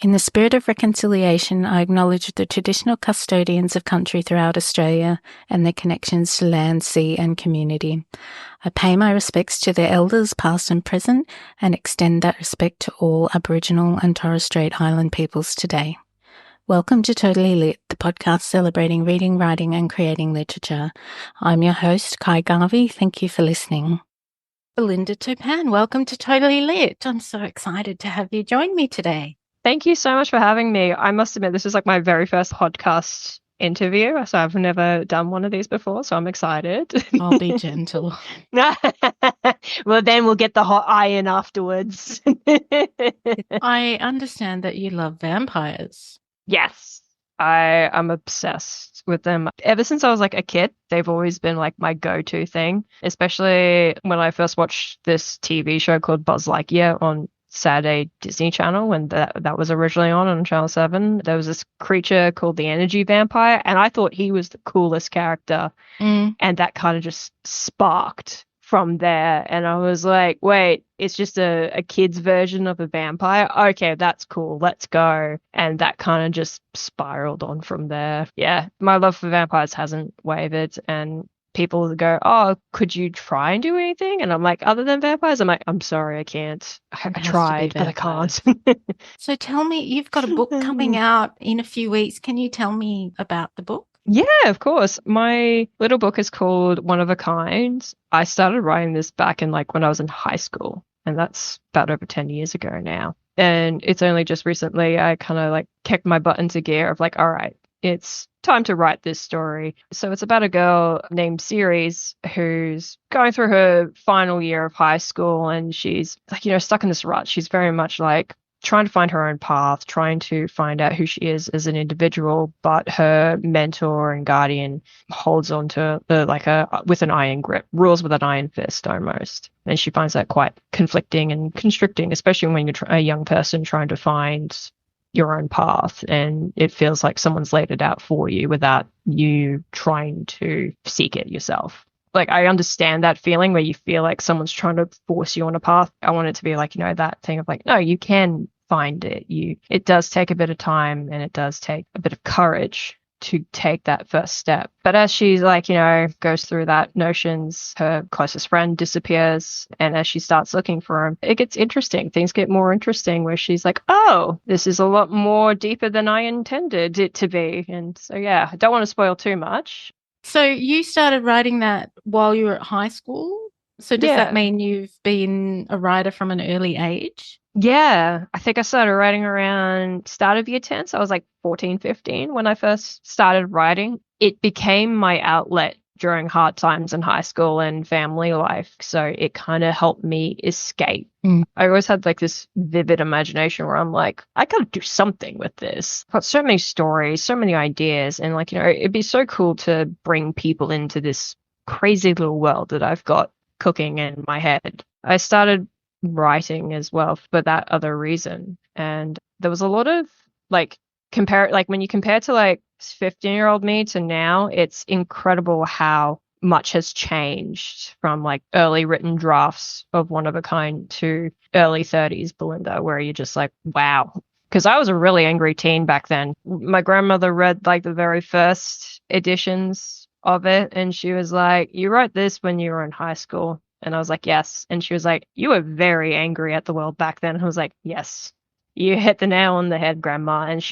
In the spirit of reconciliation, I acknowledge the traditional custodians of country throughout Australia and their connections to land, sea and community. I pay my respects to their elders past and present and extend that respect to all Aboriginal and Torres Strait Island peoples today. Welcome to Totally Lit, the podcast celebrating reading, writing and creating literature. I'm your host, Ky Garvey. Thank you for listening. Belinda Topan, welcome to Totally Lit. I'm so excited to have you join me today. Thank you so much for having me. I must admit, this is like my very first podcast interview. So I've never done one of these before, so I'm excited. I'll be gentle. Well, then we'll get the hot iron afterwards. I understand that you love vampires. Yes, I am obsessed with them. Ever since I was like a kid, they've always been like my go-to thing, especially when I first watched this TV show called Buzz Lightyear on Saturday Disney Channel when that was originally on Channel 7. There was this creature called the Energy Vampire, and I thought he was the coolest character. And that kind of just sparked from there. And I was like, wait, it's just a kid's version of a vampire? Okay, that's cool. Let's go. And that kind of just spiraled on from there. Yeah, my love for vampires hasn't wavered. And people go, oh, could you try and do anything? And I'm like, other than vampires? I'm like, I'm sorry, I can't. I tried, but I can't. So tell me, you've got a book coming out in a few weeks. Can you tell me about the book? Yeah, of course. My little book is called One of a Kind. I started writing this back in like when I was in high school, and that's about over 10 years ago now. And it's only just recently I kind of like kicked my butt into gear of like, all right, it's time to write this story. So it's about a girl named Ceres who's going through her final year of high school, and she's like, stuck in this rut. She's very much like trying to find her own path, trying to find out who she is as an individual, but her mentor and guardian holds on to with an iron grip, rules with an iron fist almost. And she finds that quite conflicting and constricting, especially when you're a young person trying to find your own path, and it feels like someone's laid it out for you without you trying to seek it yourself. Like, I understand that feeling where you feel like someone's trying to force you on a path. I want it to be like, that thing of like, no, you can find it. It does take a bit of time, and it does take a bit of courage to take that first step. But as she's like, goes through that notions, her closest friend disappears. And as she starts looking for him, it gets interesting. Things get more interesting where she's like, oh, this is a lot more deeper than I intended it to be. And so, yeah, I don't want to spoil too much. So you started writing that while you were at high school? So does that mean you've been a writer from an early age? Yeah, I think I started writing around start of year 10. So I was like 14, 15 when I first started writing. It became my outlet during hard times in high school and family life. So it kind of helped me escape. I always had like this vivid imagination where I'm like, I got to do something with this. I've got so many stories, so many ideas. And like, it'd be so cool to bring people into this crazy little world that I've got cooking in my head. I started writing as well for that other reason, and there was a lot of like when you compare to like 15-year-old me to now, it's incredible how much has changed from like early written drafts of One of a Kind to early 30s Belinda, where you're just like, wow. Because I was a really angry teen back then. My grandmother read like the very first editions of it, and she was like, you wrote this when you were in high school? And I was like, yes. And she was like, you were very angry at the world back then. And I was like, yes, you hit the nail on the head, Grandma. And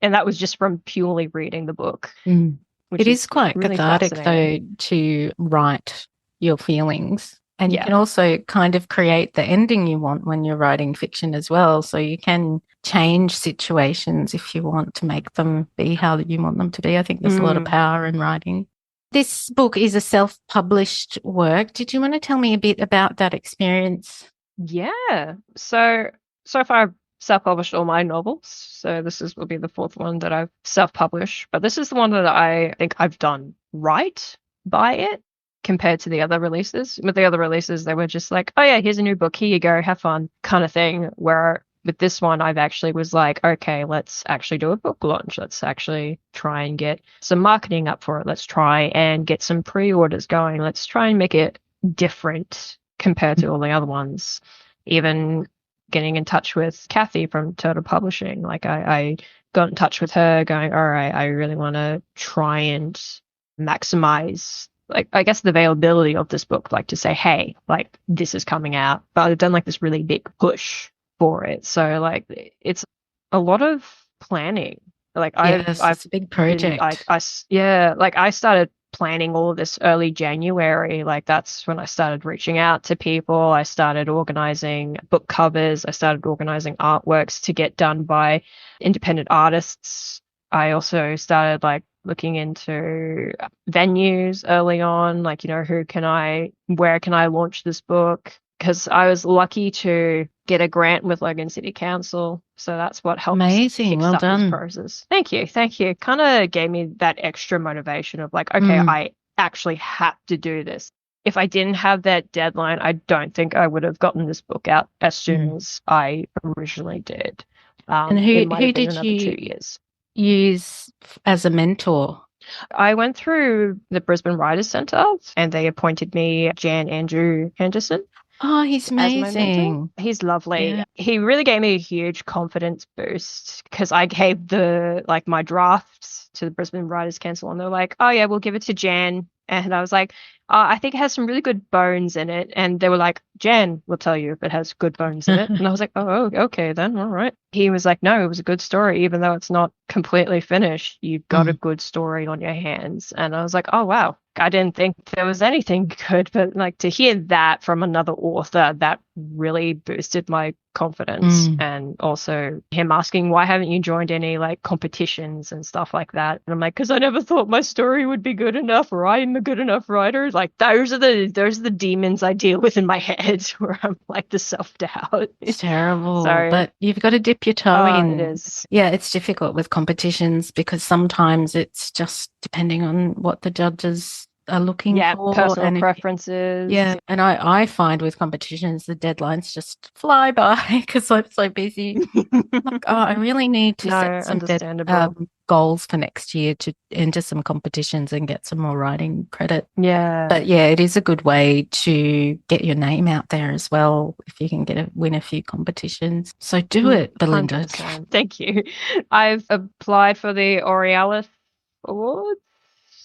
that was just from purely reading the book. It is quite really cathartic, though, to write your feelings. And you can also kind of create the ending you want when you're writing fiction as well. So you can change situations if you want to make them be how you want them to be. I think there's a lot of power in writing. This book is a self-published work. Did you want to tell me a bit about that experience? Yeah. So far I've self-published all my novels. So will be the fourth one that I've self-published. But this is the one that I think I've done right by it compared to the other releases. With the other releases, they were just like, oh yeah, here's a new book. Here you go. Have fun kind of thing. Where with this one, I've actually was like, okay, let's actually do a book launch. Let's actually try and get some marketing up for it. Let's try and get some pre-orders going. Let's try and make it different compared to all the other ones. Even getting in touch with Kathy from Turtle Publishing. Like I got in touch with her going, all right, I really want to try and maximize, like, I guess the availability of this book, like to say, hey, like this is coming out, but I've done like this really big push for it. So like it's a lot of planning. Like Yes, I've it's a big been project. yeah, like I started planning all of this early January. Like that's when I started reaching out to people. I started organizing book covers. I started organizing artworks to get done by independent artists. I also started like looking into venues early on, like, you know, where can I launch this book? Because I was lucky to get a grant with Logan City Council. So that's what helps Amazing. Well kickstart this done. process. Thank you. Thank you. Kind of gave me that extra motivation of like, okay, Mm, I actually have to do this. If I didn't have that deadline, I don't think I would have gotten this book out as soon mm. as I originally did. And It who might who have been did another you 2 years. use as a mentor? I went through the Brisbane Writers Centre and they appointed me Jan Andrew Henderson Oh, he's as my mentor. amazing. He's lovely. Yeah. He really gave me a huge confidence boost because I gave my drafts to the Brisbane Writers Council and they're like, oh yeah, we'll give it to Jan. And I was like, I think it has some really good bones in it. And they were like, Jan will tell you if it has good bones in it. And I was like, oh, okay, then. All right. He was like, no, it was a good story. Even though it's not completely finished, you've got a Mm. good story on your hands. And I was like, oh, wow. I didn't think there was anything good. But like to hear that from another author, that really boosted my confidence. Mm. And also him asking, why haven't you joined any like competitions and stuff like that? And I'm like, because I never thought my story would be good enough or I'm a good enough writer. Like those are the demons I deal with in my head where I'm like the self-doubt. It's terrible, So but you've got to dip your toe it in. is. Yeah, it's difficult with competitions because sometimes it's just depending on what the judges are looking Yeah, for. personal And if, preferences. yeah, and I find with competitions, the deadlines just fly by because I'm so busy. Like, oh, I really need to No, set some understandable. goals for next year to enter some competitions and get some more writing credit. Yeah. But yeah, it is a good way to get your name out there as well if you can win a few competitions. So do it, Belinda. 100%. Thank you. I've applied for the Aurealis Award.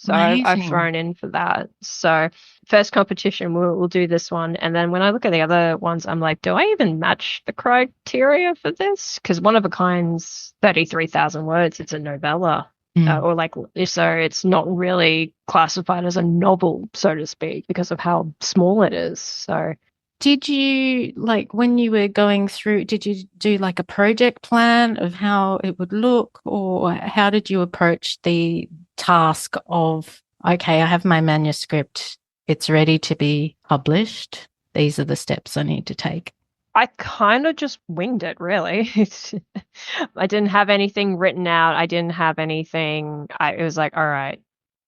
So I've Amazing. thrown in for that. So first competition, we'll do this one. And then when I look at the other ones, I'm like, do I even match the criteria for this? Because One of a Kind's 33,000 words. It's a novella. Mm. Or like, so it's not really classified as a novel, so to speak, because of how small it is. So Did you, like, when you were going through, did you do like a project plan of how it would look, or how did you approach the task of, okay, I have my manuscript, it's ready to be published. These are the steps I need to take. I kind of just winged it, really. I didn't have anything written out. I didn't have anything. It was like, all right.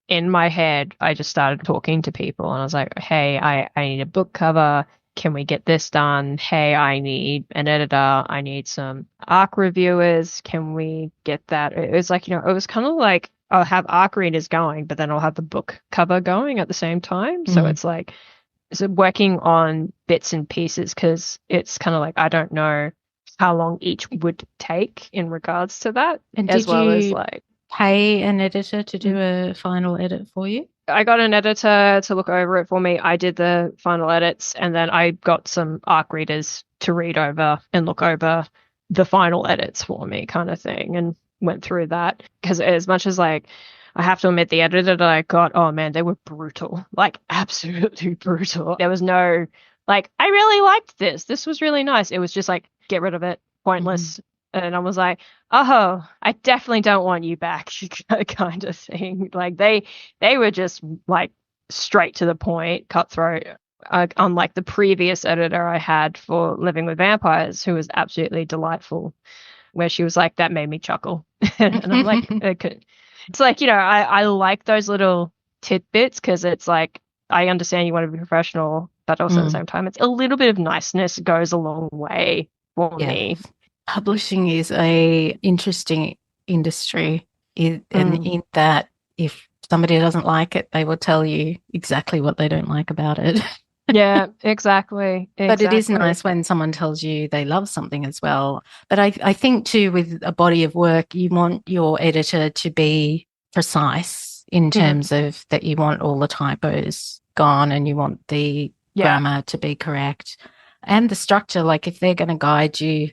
In my head, I just started talking to people and I was like, hey, I need a book cover. Can we get this done? Hey, I need an editor. I need some ARC reviewers. Can we get that? It was like, it was kind of like I'll have ARC readers going, but then I'll have the book cover going at the same time. So Mm. it's like, so working on bits and pieces because it's kind of like I don't know how long each would take in regards to that, And as did well as you like pay an editor to do a final edit for you? I got an editor to look over it for me. I did the final edits and then I got some ARC readers to read over and look over the final edits for me, kind of thing, and went through that. Because as much as like I have to admit the editor that I got, oh man, they were brutal. Like absolutely brutal. There was no like, I really liked this. This was really nice. It was just like, get rid of it. Pointless. And I was like, oh, I definitely don't want you back, kind of thing. Like they were just like straight to the point, cutthroat. Unlike the previous editor I had for Living with Vampires, who was absolutely delightful, where she was like, that made me chuckle. And I'm like, okay. It's like, I like those little tidbits because it's like, I understand you want to be professional, but also at the same time, it's a little bit of niceness goes a long way for Yeah. me. Publishing is a interesting industry, and in that if somebody doesn't like it, they will tell you exactly what they don't like about it. Yeah, exactly. But it is Exactly. nice when someone tells you they love something as well. But I think too, with a body of work, you want your editor to be precise in Mhm. terms of that you want all the typos gone and you want the Yeah. grammar to be correct and the structure. Like if they're going to guide you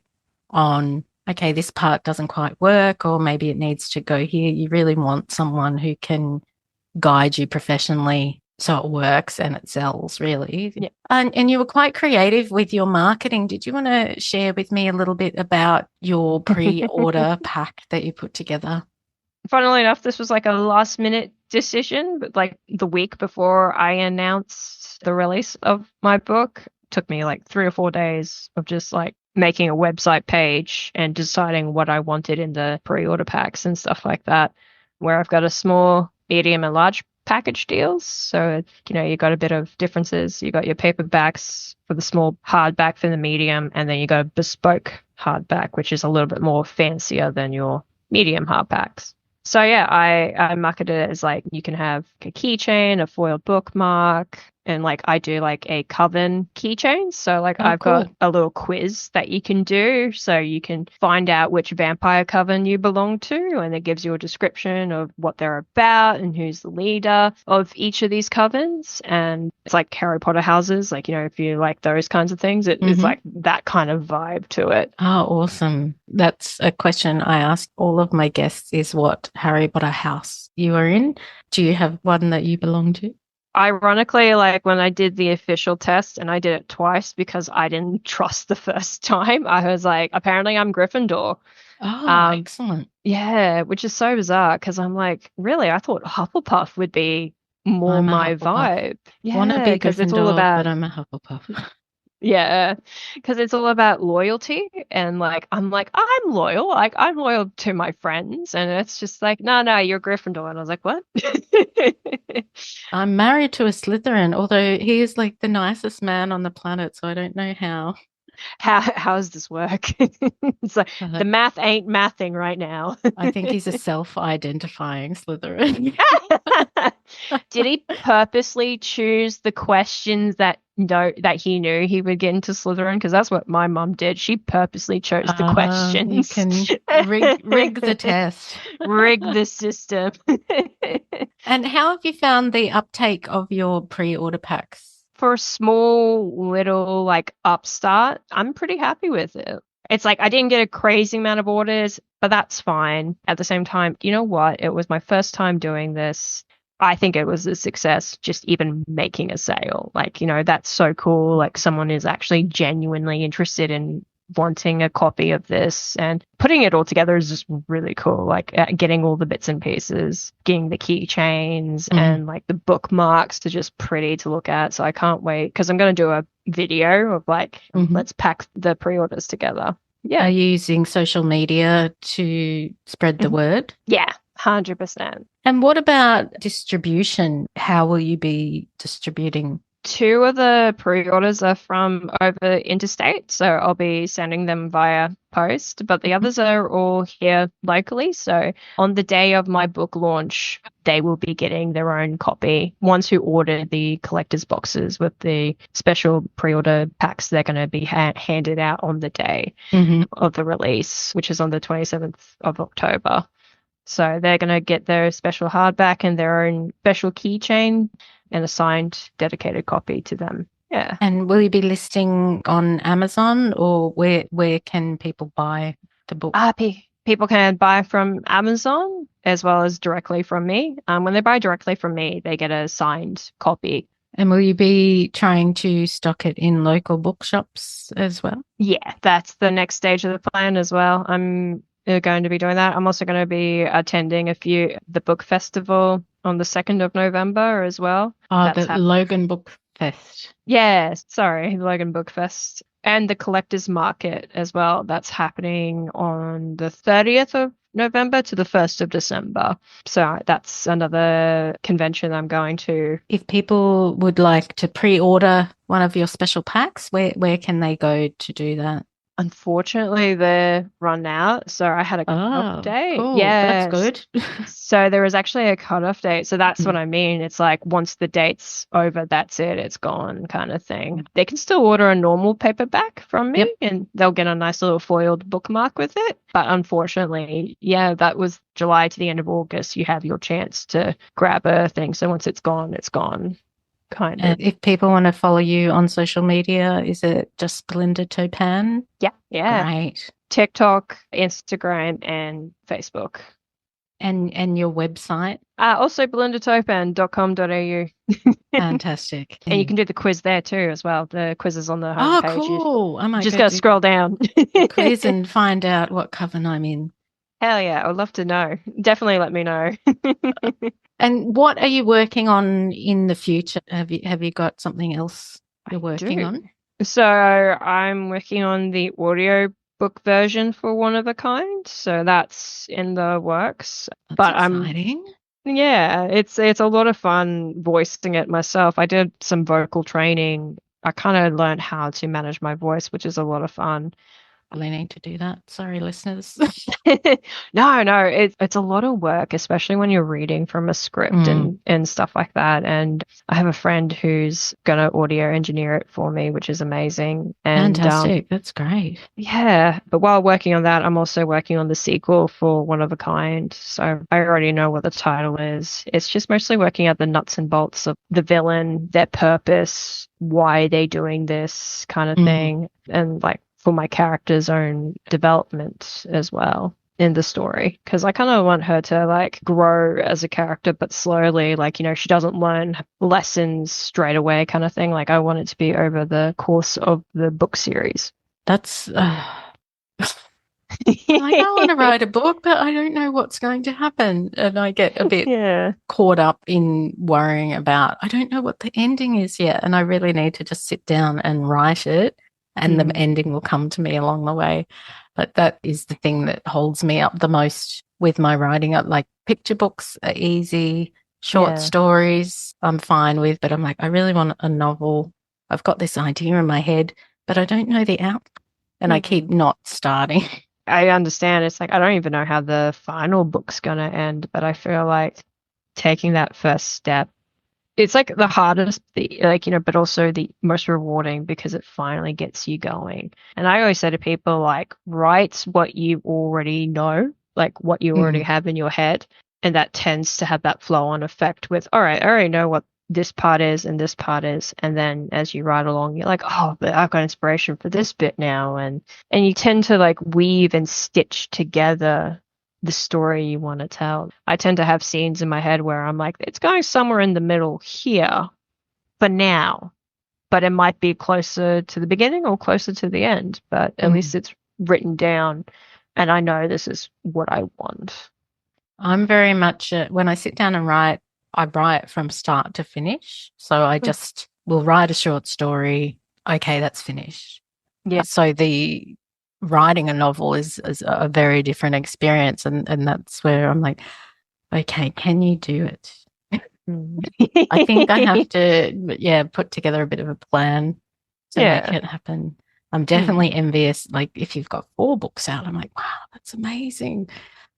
on, okay, this part doesn't quite work, or maybe it needs to go here, you really want someone who can guide you professionally so it works and it sells, really. Yeah. And you were quite creative with your marketing. Did you want to share with me a little bit about your pre-order pack that you put together? Funnily enough, this was like a last minute decision, but like the week before I announced the release of my book, took me like 3 or 4 days of just like making a website page and deciding what I wanted in the pre-order packs and stuff like that, where I've got a small, medium, and large package deals. So, you got a bit of differences. You got your paperbacks for the small, hardback for the medium, and then you got a bespoke hardback, which is a little bit more fancier than your medium hardbacks. So yeah, I market it as like you can have a keychain, a foiled bookmark, and like I do like a coven keychain. So like Oh, I've got cool. a little quiz that you can do so you can find out which vampire coven you belong to, and it gives you a description of what they're about and who's the leader of each of these covens. And it's like Harry Potter houses, like if you like those kinds of things, it's Mm-hmm. like that kind of vibe to it. Oh, awesome. That's a question I ask all of my guests is what Harry Potter house you are in. Do you have one that you belong to? Ironically, like when I did the official test and I did it twice because I didn't trust the first time, I was like, apparently I'm Gryffindor. Oh, Um, excellent. yeah, which is so bizarre because I'm like, really, I thought Hufflepuff would be more I'm a my Hufflepuff. vibe. Want to Yeah, be because it's all Gryffindor, but about I'm a Hufflepuff. yeah, because it's all about loyalty and I'm loyal, like I'm loyal to my friends, and it's just like no, no, you're Gryffindor, and I was like, what? I'm married to a Slytherin, although he is like the nicest man on the planet, so I don't know how. How does this work? It's like the But math ain't mathing right now. I think he's a self-identifying Slytherin. Did he purposely choose the questions that he knew he would get into Slytherin? Because that's what my mum did. She purposely chose the You questions. can rig the test. Rig the system. And how have you found the uptake of your pre-order packs? For a small little like upstart, I'm pretty happy with it. It's like I didn't get a crazy amount of orders, but that's fine. At the same time, you know what? It was my first time doing this. I think it was a success just even making a sale. Like, that's so cool. Like someone is actually genuinely interested in wanting a copy of this, and putting it all together is just really cool. Like getting all the bits and pieces, getting the keychains Mhm. and like the bookmarks are just pretty to look at. So I can't wait because I'm going to do a video of like, Mhm. let's pack the pre-orders together. Are Yeah. you using social media to spread the Mhm. word? Yeah, 100%. And what about distribution? How will you be distributing? Two of the pre-orders are from over interstate, so I'll be sending them via post, but the others are all here locally. So on the day of my book launch, they will be getting their own copy. Ones who order the collector's boxes with the special pre-order packs, they're going to be handed out on the day Mhm. of the release, which is on the 27th of October. So they're going to get their special hardback and their own special keychain and a signed, dedicated copy to them. Yeah. And will you be listing on Amazon or where can people buy the book? People can buy from Amazon as well as directly from me. When they buy directly from me, they get a signed copy. And will you be trying to stock it in local bookshops as well? Yeah, that's the next stage of the plan as well. I'm going to be doing that. I'm also going to be attending the book festival on the 2nd of November as well. Oh, That's the happening. Logan Book Fest. Yeah, sorry, Logan Book Fest and the Collectors Market as well. That's happening on the 30th of November to the 1st of December. So that's another convention I'm going to. If people would like to pre-order one of your special packs, where can they go to do that? Unfortunately, they're run out, so I had a cutoff Oh, date. cool. That's Yes. good. So there was actually a cutoff date. So that's what Mm, I mean. It's like once the date's over, that's it. It's gone kind of thing. They can still order a normal paperback from yep. me and they'll get a nice little foiled bookmark with it. But unfortunately, yeah, that was July to the end of August. You have your chance to grab a thing. So once it's gone, kind And of. if people want to follow you on social media, is it just Belinda Topan? Yeah, yeah. Great. TikTok, Instagram, and Facebook. And your website? Also, belindatopan.com.au. Fantastic. And you can do the quiz there too as well. The quiz is on the Oh, homepage. You cool. I might just go got to do scroll down. the quiz and find out what coven I'm in. Hell yeah, I would love to know. Definitely let me know. And what are you working on in the future? Have you got something else I you're working do. on? So I'm working on the audio book version for One of a Kind. So that's in the works. That's But I'm exciting. Yeah, it's a lot of fun voicing it myself. I did some vocal training. I kind of learned how to manage my voice, which is a lot of fun. Really need to do that. Sorry, listeners. No, it's a lot of work, especially when you're reading from a script Mm, and stuff like that. And I have a friend who's gonna audio engineer it for me, which is amazing. And fantastic. That's great. yeah, but while working on that, I'm also working on the sequel for One of a Kind. So I already know what the title is. It's just mostly working out the nuts and bolts of the villain, their purpose, why they're doing this kind of Mm. thing, and like for my character's own development as well in the story. Because I kind of want her to like grow as a character, but slowly, like, she doesn't learn lessons straight away kind of thing. Like I want it to be over the course of the book series. That's like, I want to write a book, but I don't know what's going to happen. And I get a bit Yeah. caught up in worrying about, I don't know what the ending is yet. And I really need to just sit down and write it, and the Mm. ending will come to me along the way. But that is the thing that holds me up the most with my writing. Like, picture books are easy, short Yeah. stories I'm fine with, but I'm like, I really want a novel. I've got this idea in my head, but I don't know the outcome. And I keep Mm. not starting. I understand. It's like I don't even know how the final book's gonna end, but I feel like taking that first step, it's like the hardest, like, but also the most rewarding because it finally gets you going. And I always say to people, like, write what you already know, like what you already Mm. have in your head. And that tends to have that flow on effect with, all right, I already know what this part is and this part is. And then as you write along, you're like, oh, but I've got inspiration for this bit now. And you tend to like weave and stitch together the story you want to tell. I tend to have scenes in my head where I'm like, it's going somewhere in the middle here for now, but it might be closer to the beginning or closer to the end, but at least Mm. it's written down and I know this is what I want. I'm very much, when I sit down and write, I write from start to finish. So I just will write a short story. Okay, that's finished. Yeah. So the writing a novel is a very different experience. And that's where I'm like, okay, can you do it? I think I have to, yeah, put together a bit of a plan to make Yeah. it happen. I'm definitely envious. Like, if you've got 4 books out, I'm like, wow, that's amazing.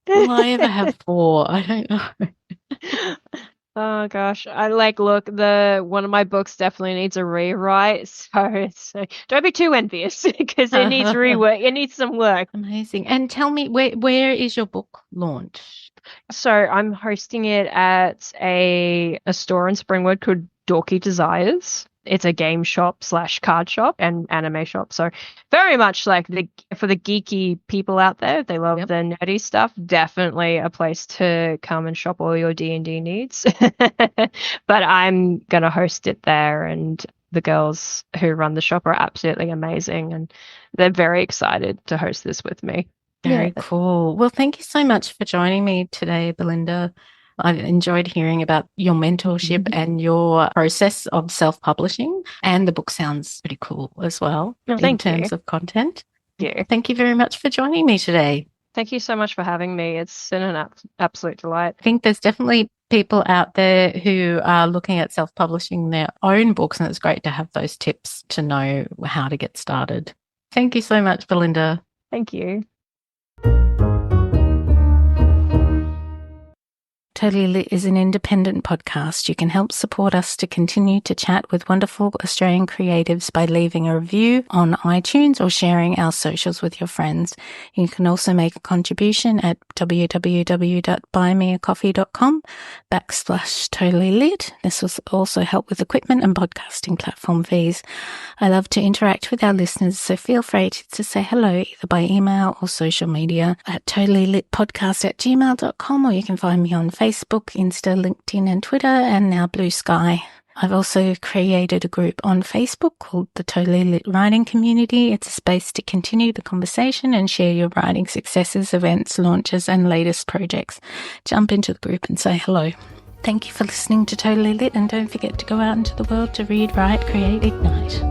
Will I ever have 4? I don't know. Oh gosh, I like look the one of my books definitely needs a rewrite, so it's don't be too envious because it needs rework. It needs some work. Amazing. And tell me, where is your book launch? So I'm hosting it at a store in Springwood called Dorky Desires. It's a game shop slash card shop and anime shop. So very much like for the geeky people out there, if they love Yep. the nerdy stuff, definitely a place to come and shop all your D&D needs. But I'm gonna host it there, and the girls who run the shop are absolutely amazing, and they're very excited to host this with me. Yeah. Very cool. Well, thank you so much for joining me today, Belinda. I've enjoyed hearing about your mentorship and your process of self-publishing, and the book sounds pretty cool as well Well, in thank you. terms of content. Yeah. Thank you very much for joining me today. Thank you so much for having me. It's been an absolute delight. I think there's definitely people out there who are looking at self-publishing their own books, and it's great to have those tips to know how to get started. Thank you so much, Belinda. Thank you. Totally Lit is an independent podcast. You can help support us to continue to chat with wonderful Australian creatives by leaving a review on iTunes or sharing our socials with your friends. You can also make a contribution at www.buymeacoffee.com/Totally Lit. This will also help with equipment and podcasting platform fees. I love to interact with our listeners, so feel free to say hello either by email or social media at totallylitpodcast@gmail.com, or you can find me on Facebook, Insta, LinkedIn and Twitter, and now Blue Sky. I've also created a group on Facebook called the Totally Lit Writing Community. It's a space to continue the conversation and share your writing successes, events, launches and latest projects. Jump into the group and say hello. Thank you for listening to Totally Lit, and don't forget to go out into the world to read, write, create, ignite.